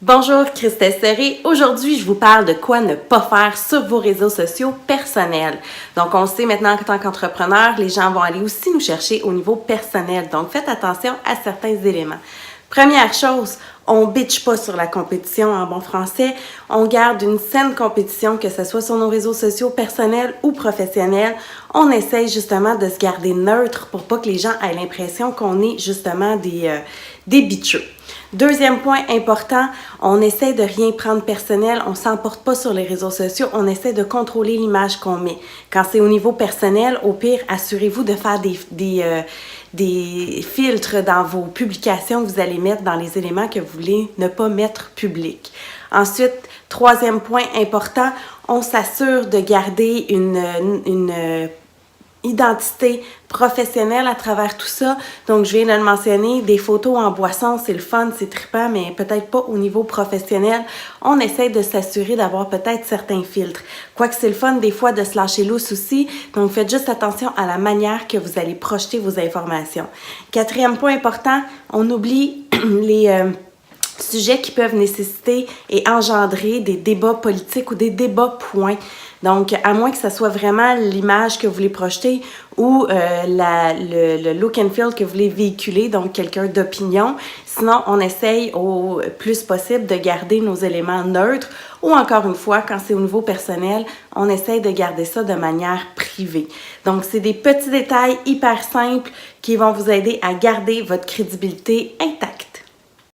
Bonjour, Christelle Serré. Aujourd'hui, je vous parle de quoi ne pas faire sur vos réseaux sociaux personnels. Donc, on sait maintenant qu'en tant qu'entrepreneur, les gens vont aller aussi nous chercher au niveau personnel. Donc, faites attention à certains éléments. Première chose, on bitch pas sur la compétition en bon français. On garde une saine compétition, que ce soit sur nos réseaux sociaux personnels ou professionnels. On essaye justement de se garder neutre pour pas que les gens aient l'impression qu'on est justement des bitcheux. Deuxième point important, on essaie de rien prendre personnel, on s'emporte pas sur les réseaux sociaux, on essaie de contrôler l'image qu'on met. Quand c'est au niveau personnel, au pire, assurez-vous de faire des filtres dans vos publications que vous allez mettre dans les éléments que vous voulez ne pas mettre publics. Ensuite, troisième point important, on s'assure de garder une identité professionnelle à travers tout ça. Donc, je viens de le mentionner, des photos en boisson, c'est le fun, c'est trippant, mais peut-être pas au niveau professionnel. On essaie de s'assurer d'avoir peut-être certains filtres. Quoique c'est le fun des fois de se lâcher lousse aussi. Donc, faites juste attention à la manière que vous allez projeter vos informations. Quatrième point important, on oublie les sujets qui peuvent nécessiter et engendrer des débats politiques ou des débats points. Donc, à moins que ce soit vraiment l'image que vous voulez projeter ou le look and feel que vous voulez véhiculer, donc quelqu'un d'opinion. Sinon, on essaye au plus possible de garder nos éléments neutres ou encore une fois, quand c'est au niveau personnel, on essaye de garder ça de manière privée. Donc, c'est des petits détails hyper simples qui vont vous aider à garder votre crédibilité intacte.